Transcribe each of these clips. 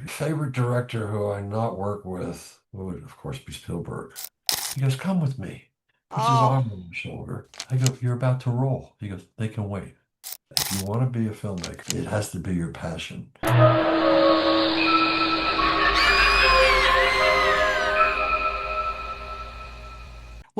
Favorite director who I not work with would, of course, be Spielberg. He goes, "Come with me." Puts his Oh, arm on my shoulder. I go, "You're about to roll." He goes, "They can wait." If you want to be a filmmaker, it has to be your passion.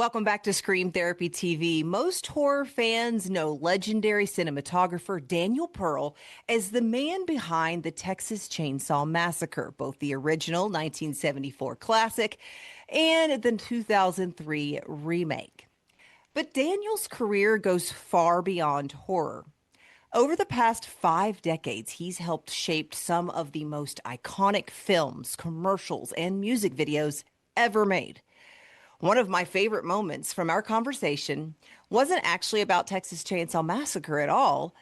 welcome back to Scream Therapy TV. Most horror fans know legendary cinematographer Daniel Pearl as the man behind the Texas Chainsaw Massacre, both the original 1974 classic and the 2003 remake. But Daniel's career goes far beyond horror. Over the past 5 decades, he's helped shape some of the most iconic films, commercials, and music videos ever made. One of my favorite moments from our conversation wasn't actually about Texas Chainsaw Massacre at all.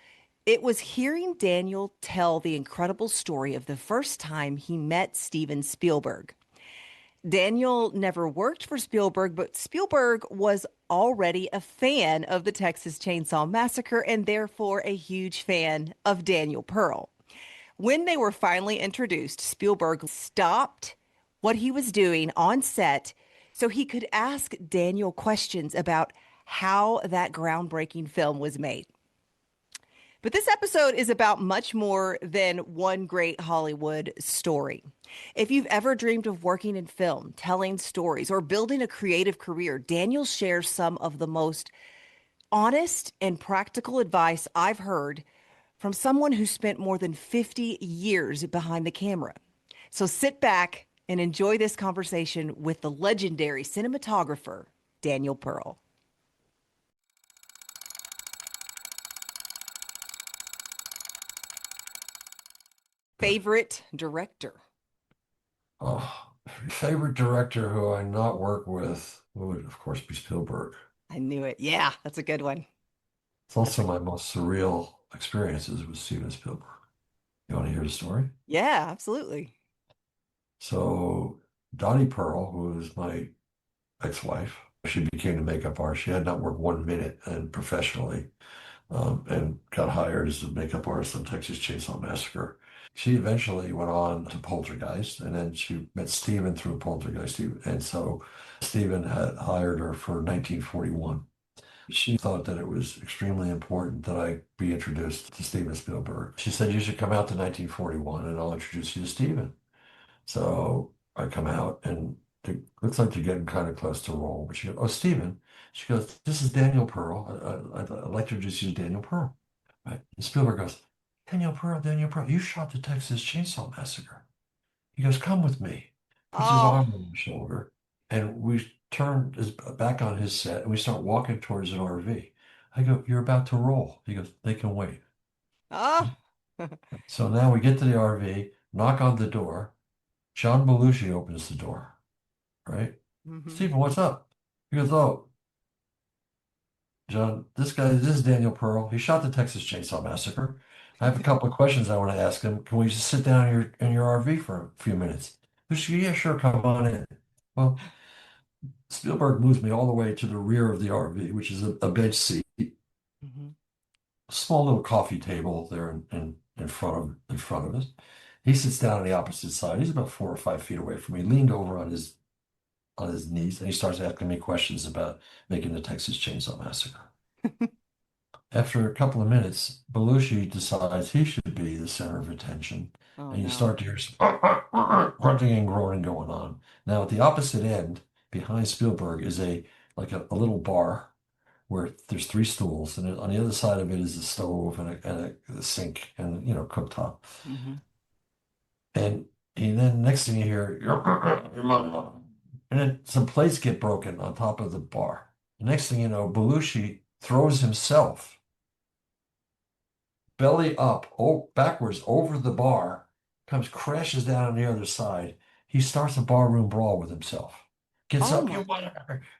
It was hearing Daniel tell the incredible story of the first time he met Steven Spielberg. Daniel never worked for Spielberg, but Spielberg was already a fan of the Texas Chainsaw Massacre and therefore a huge fan of Daniel Pearl. When they were finally introduced, Spielberg stopped what he was doing on set so he could ask Daniel questions about how that groundbreaking film was made. But this episode is about much more than one great Hollywood story. If you've ever dreamed of working in film, telling stories, or building a creative career, Daniel shares some of the most honest and practical advice I've heard from someone who spent more than 50 years behind the camera. So sit back and enjoy this conversation with the legendary cinematographer, Daniel Pearl. Favorite director? Oh, favorite director who I not work with would, of course, be Spielberg. I knew it. Yeah, that's a good one. It's also my most surreal experiences with Steven Spielberg. You want to hear the story? Yeah, absolutely. So, Dottie Pearl, who is my ex-wife, she became the makeup artist. She had not worked 1 minute and professionally, and got hired as a makeup artist on Texas Chainsaw Massacre. She eventually went on to Poltergeist, and then she met Steven through Poltergeist. And so Steven had hired her for 1941. She thought that it was extremely important that I be introduced to Steven Spielberg. She said, "You should come out to 1941 and I'll introduce you to Steven." So I come out and it looks like they're getting kind of close to roll. But she goes, "Oh, Steven." She goes, "This is Daniel Pearl. I'd like to introduce you to Daniel Pearl." Right? And Spielberg goes, Daniel Pearl, you shot the Texas Chainsaw Massacre." He goes, "Come with me." Puts his Oh, arm on my shoulder, and we turn his back on his set, and we start walking towards an RV. I go, "You're about to roll." He goes, "They can wait." oh. So now we get to the RV, knock on the door. John Belushi opens the door, right? hmm "Stephen, what's up?" He goes, "Oh, John, this is Daniel Pearl. He shot the Texas Chainsaw Massacre. I have a couple of questions I want to ask him. Can we just sit down in your RV for a few minutes?" Belushi, "Yeah, sure, come on in." Well, Spielberg moves me all the way to the rear of the RV, which is a bench seat, hmm a small little coffee table there in front of us. He sits down on the opposite side. He's about 4 or 5 feet away from me, leaned over on his knees, and he starts asking me questions about making the Texas Chainsaw Massacre. After a couple of minutes, Belushi decides he should be the center of attention, Oh and you no. start to hear some grunting and groaning going on. Now, at the opposite end, behind Spielberg, is a little bar where there's three stools, and on the other side of it is a stove and a sink and cooktop. hmm And then next thing you hear, and then some plates get broken on top of the bar. The next thing you know, Belushi throws himself belly up, backwards over the bar, comes crashes down on the other side. He starts a barroom brawl with himself. Gets Oh up, my.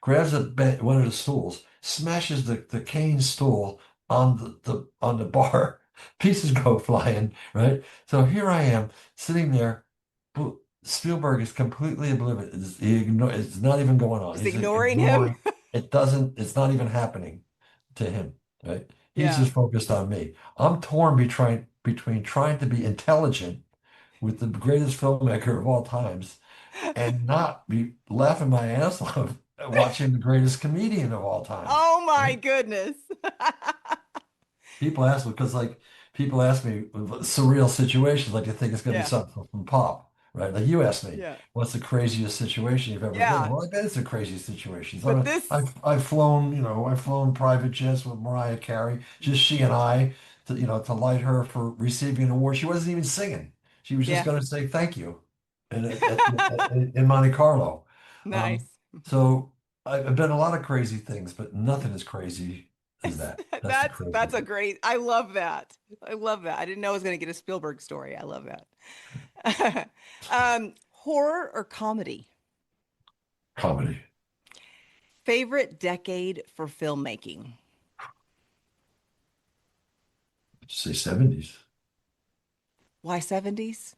grabs one of the stools, smashes the cane stool on on the bar. Pieces go flying, right? So here I am sitting there. Spielberg is completely oblivious. It's not even going on. Just He's ignoring him. ignoring. It's not even happening to him, right? He's Yeah. just focused on me. I'm torn between trying to be intelligent with the greatest filmmaker of all times and not be laughing my ass off watching the greatest comedian of all time. Oh my Right? goodness. People ask me because like people ask me surreal situations like you think it's going to be Yeah. something from Pop, right? Like you asked me, Yeah. what's the craziest situation you've ever been in? Yeah. Well, I bet it's the craziest situations. I But mean, this, I've flown, I've flown private jets with Mariah Carey, just she and I, to light her for receiving an award. She wasn't even singing. She was just yeah. going to say thank you, and in Monte Carlo. Um, Nice. so I've done a lot of crazy things, but nothing as crazy as that. That's the crazy That's a thing. great. I love that. I love that. I didn't know I was going to get a Spielberg story. I love that. Horror or comedy? Comedy. Favorite decade for filmmaking? Say 70s. Why 70s?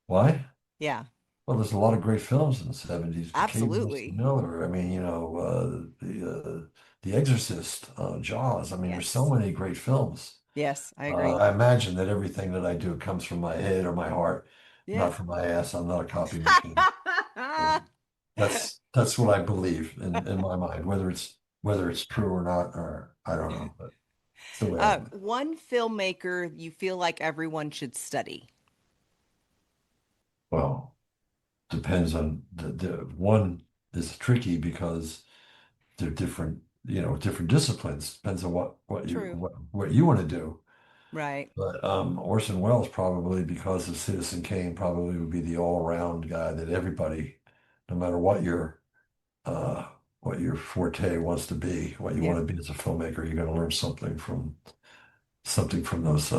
Why? Yeah, Well, there's a lot of great films in the 70s. McCabe, Weston absolutely. Miller. I mean, The Exorcist, Jaws. I mean, there's so Yes. many great films. Yes, I agree. I imagine that everything that I do comes from my head or my heart, Yeah. not from my ass. I'm not a copy machine. So that's what I believe in my mind, whether it's true or not, or I don't know, but it's the way I believe. One filmmaker you feel like everyone should study. Well, depends on the one is tricky because they're different, different disciplines. Depends on True. what you want to do. Right. But Orson Welles probably because of Citizen Kane probably would be the all-around guy that everybody, no matter uh, what your forte wants to be, what you Yeah. want to be as a filmmaker, you're going to learn something from those.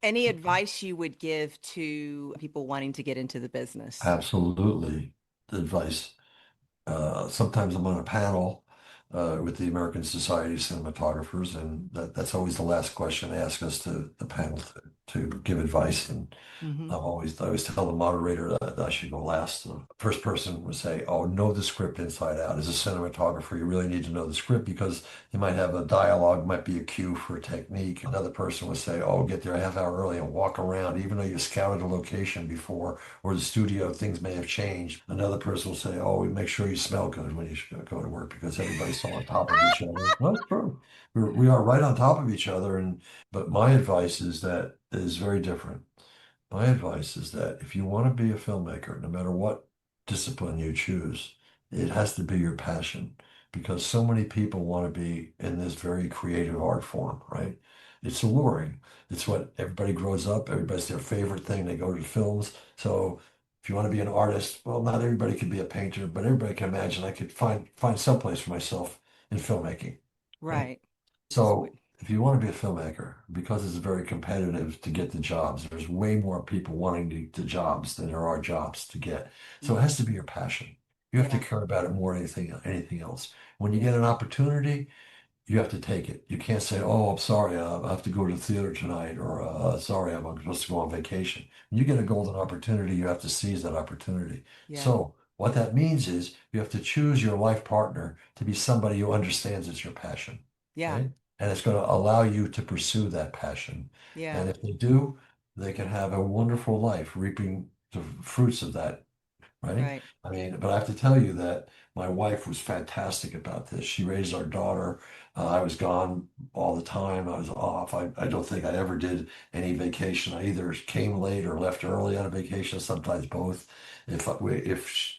Any advice you would give to people wanting to get into the business? Absolutely advice. Sometimes I'm on a panel with the American Society of Cinematographers, and that's always the last question they ask us to the panel to give advice. And Hmm. I always tell the moderator that I should go last. The first person would say, "Oh, know the script inside out. As a cinematographer, you really need to know the script because you might have a dialogue, might be a cue for a technique." Another person would say, "Oh, get there a half hour early and walk around, even though you scouted a location before or the studio, things may have changed." Another person will say, "Oh, make sure you smell good when you go to work because everybody's so on top of each other." Well, that's true. We are right on top of each other, but my advice is very different. My advice is that if you want to be a filmmaker, no matter what discipline you choose, it has to be your passion because so many people want to be in this very creative art form, right? It's alluring. It's what everybody grows up, everybody's their favorite thing. They go to films. So if you want to be an artist, well, not everybody can be a painter, but everybody can imagine I could find some place for myself in filmmaking, right? Right. Just what? So if you want to be a filmmaker, because it's very competitive to get the jobs, there's way more people wanting the jobs than there are jobs to get. So it Mhm. has to be your passion. You have to Yeah. care about it more than anything else. When you Yeah. get an opportunity, you have to take it. You can't say, "Oh, I'm sorry, I have to go to the theater tonight," or "Sorry, I'm supposed to go on vacation." When you get a golden opportunity, you have to seize that opportunity. Yeah. So what that means is you have to choose your life partner to be somebody who understands it's your passion, Yeah. right? And it's going to allow you to pursue that passion. Yeah. And if they do, they can have a wonderful life reaping the fruits of that, right? Right. I mean, but I have to tell you that my wife was fantastic about this. She raised our daughter. I was gone all the time. I was off. I don't think I ever did any vacation. I either came late or left early on a vacation, sometimes both. If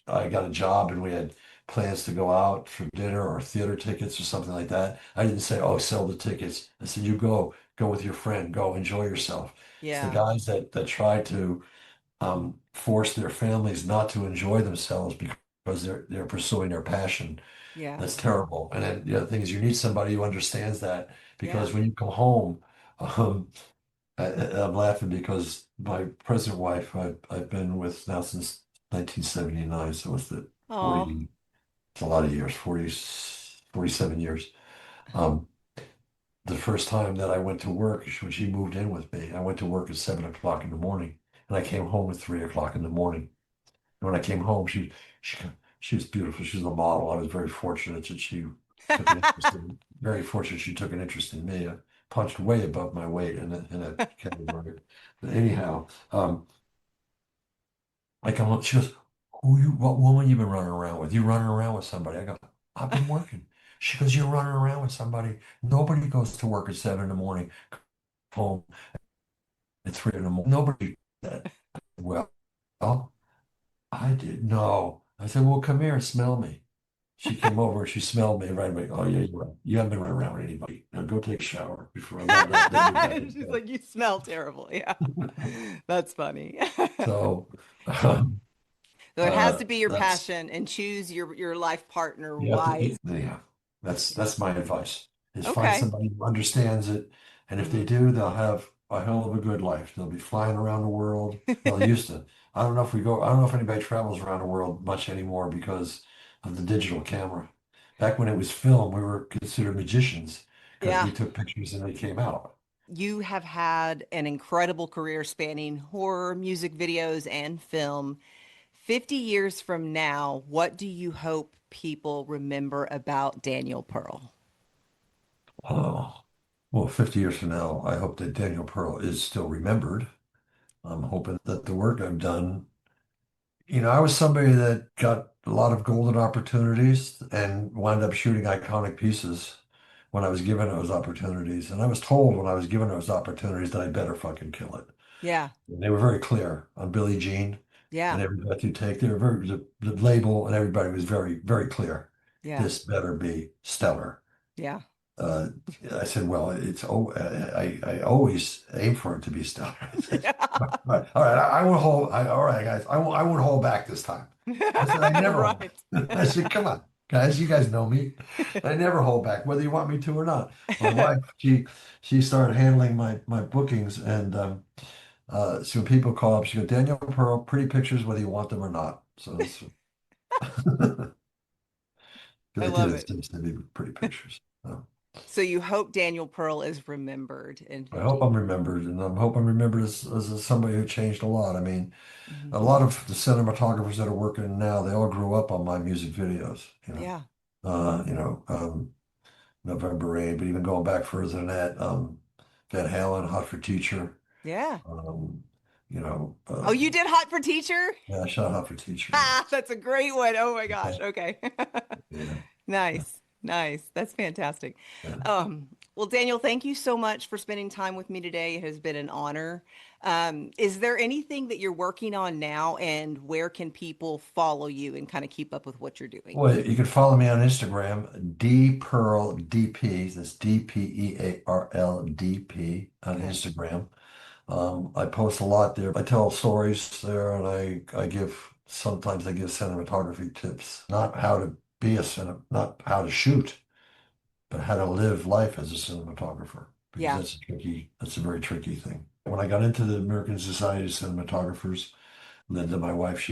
I got a job and we had plans to go out for dinner or theater tickets or something like that, I didn't say, "Oh, sell the tickets." I said, "You go with your friend, go enjoy yourself." It's the Yeah. guys that try to force their families not to enjoy themselves because they're pursuing their passion. Yeah. That's terrible. And then the other thing is you need somebody who understands that Yeah. because when you come home, um, I'm laughing because my present wife I've been with now since 1979, so it's the Oh, 40, it's a lot of years, 47 years. Um, the first time that I went to work, when she moved in with me, I went to work at 7 o'clock in the morning, and I came home at 3 o'clock in the morning. And when I came home, she she was beautiful. She was a model. I was very fortunate that she took an interest in me. punched way above my weight in a category. But anyhow, I come up, she goes, what woman you been running around with? You running around with somebody? I go, I've been working. She goes, you're running around with somebody. Nobody goes to work at 7 in the morning, home at 3 in the morning. Nobody does that. Well, I did. No. I said, well, come here and smell me. She came over and she smelled me right away. Oh, yeah, you're right. You haven't been running around with anybody. Now go take a shower before then you're back in She's like, you smell terrible. Yeah. bed. That's funny. So, So it has to be your that's passion and choose your life partner you have to, wise. yeah, that's my advice is find Okay. somebody who understands it. And if they Hmm. do, they'll have a hell of a good life. They'll be flying around the world. Well, they used to. I don't know if anybody travels around the world much anymore because of the digital camera. Back when it was film, we were considered magicians because Yeah. we took pictures and they came out. You have had an incredible career spanning horror, music videos, and film. 50 years from now, what do you hope people remember about Daniel Pearl? Oh, well, 50 years from now, I hope that Daniel Pearl is still remembered. I'm hoping that the work I've done, I was somebody that got a lot of golden opportunities and wound up shooting iconic pieces when I was given those opportunities. And I was told when I was given those opportunities that I better fucking kill it. Yeah. And they were very clear on Billie Jean and Yeah. every breath you take. They were the label and everybody was very, very clear. Yeah. This better be stellar. Yeah. Uh, I said, well, I always aim for it to be stellar. All right, I won't hold. All right, guys, I won't hold back this time. I said, I never hold Right. back. I said, come on, guys, you guys know me. I never hold back, whether you want me to or not. My wife, she started handling my bookings, and so when people call up, she goes, Daniel Pearl, pretty pictures, whether you want them or not. So it's I I did love it. it. Seems to be pretty pictures. So. So you hope Daniel Pearl is remembered in I hope 50 I'm years. remembered, and I hope I'm remembered as somebody who changed a lot. I mean, Mhm. a lot of the cinematographers that are working now, they all grew up on my music videos, Yeah. uh, you know, um, November Rain, but even going back further than that, Van Halen, Hot for Teacher, Yeah. um, you know, Oh, you did Hot for Teacher? yeah, I shot Hot for Teacher, yeah. Ah, that's a great one. Oh my gosh. Okay. Okay. Yeah, yeah, Nice. Nice. That's fantastic. yeah. Well, Daniel, thank you so much for spending time with me today. It has been an honor. Is there anything that you're working on now, and where can people follow you and kind of keep up with what you're doing? Well, you can follow me on Instagram, DPearlDP. That's DPearldP on Okay. Instagram. I post a lot there. I tell stories there, and sometimes I give cinematography tips, not how to not how to shoot, but how to live life as a cinematographer, because Yeah. that's a very tricky thing. When I got into the American Society of Cinematographers, Linda, my wife,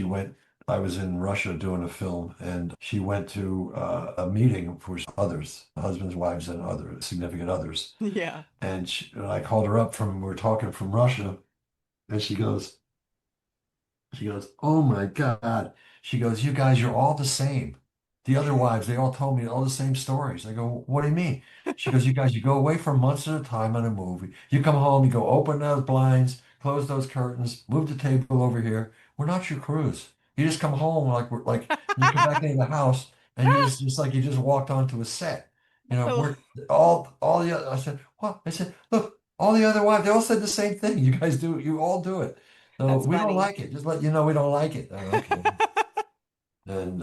I was in Russia doing a film, and she went to a meeting for others, husbands, wives, and other significant others. Yeah. And I called her up we were talking from Russia, and she goes, oh my God. She goes, you guys, you're all the same. The other wives, they all told me all the same stories. I go, what do you mean? She goes, you guys, you go away for months at a time on a movie. You come home, you go open those blinds, close those curtains, move the table over here. We're not your crews. You just come home you come back into the house and just like you just walked onto a set. Oh, We're all the other, I said, what? I said, look, all the other wives, they all said the same thing. You all do it. So that's we don't funny. like it. Just let you know we don't like it. Okay. And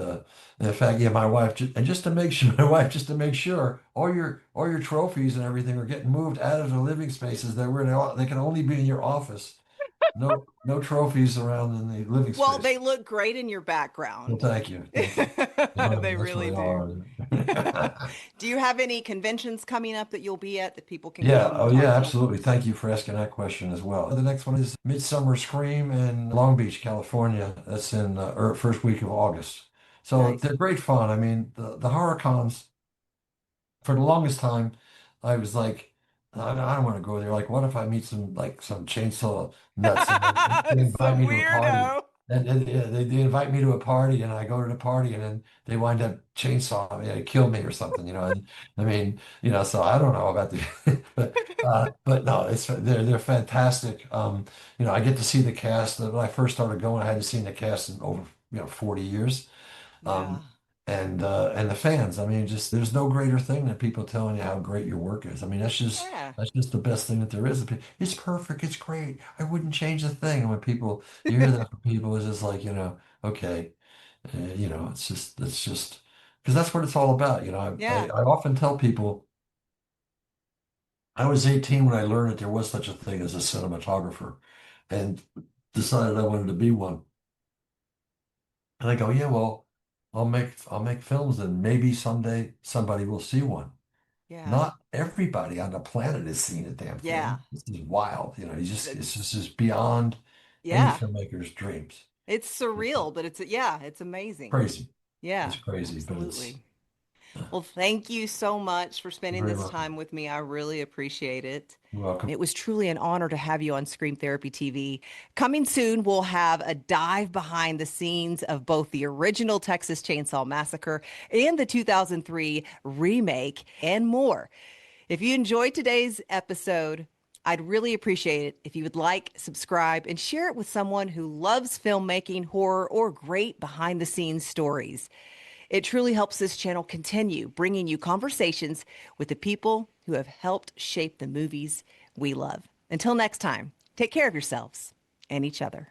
in fact, yeah, my wife and just to make sure, my wife just to make sure all your trophies and everything are getting moved out of the living spaces that they can only be in your office. No trophies around in the living Well, space. they look great in your Well, background. thank you, thank you. No, They that's what really they do. are. Do you have any conventions coming up that you'll be at that people can Yeah, come and oh talk yeah, to you? absolutely. Thank you for asking that question as well. The next one is Midsummer Scream in Long Beach, California. That's in first week of August. So Nice. they're great fun. I mean, the horror cons, for the longest time, I was like, I don't want to go there. Like, what if I meet some chainsaw nuts and they Some invite me to a party? weirdo. And they invite me to a party, and I go to the party, and then they wind up chainsaw me, they kill me or something, And I mean, so I don't know about the, but no, they're fantastic. I get to see the cast. When I first started going, I hadn't seen the cast in over 40 years. Yeah. Um, and the fans, I mean, just there's no greater thing than people telling you how great your work is. I mean, Yeah. that's just the best thing that there is. It's perfect, it's great. I wouldn't change a thing. And when you hear that from people, it's just like, okay, it's just because that's what it's all about. Yeah. I often tell people I was 18 when I learned that there was such a thing as a cinematographer, and decided I wanted to be one. And I go, yeah, well, I'll make films and maybe someday somebody will see one. Yeah. Not everybody on the planet has seen a damn Yeah. thing. This is wild. It's That's just beyond any yeah. filmmaker's dreams. It's It's surreal, but it's amazing. crazy. Yeah, It's crazy, but it's absolutely. Well, thank you so much for spending very this welcome. time with me. I really appreciate it. You're welcome. It was truly an honor to have you on Scream Therapy TV. Coming soon, we'll have a dive behind the scenes of both the original Texas Chainsaw Massacre and the 2003 remake and more. If you enjoyed today's episode, I'd really appreciate it if you would like, subscribe, and share it with someone who loves filmmaking, horror, or great behind the scenes stories. It truly helps this channel continue bringing you conversations with the people who have helped shape the movies we love. Until next time, take care of yourselves and each other.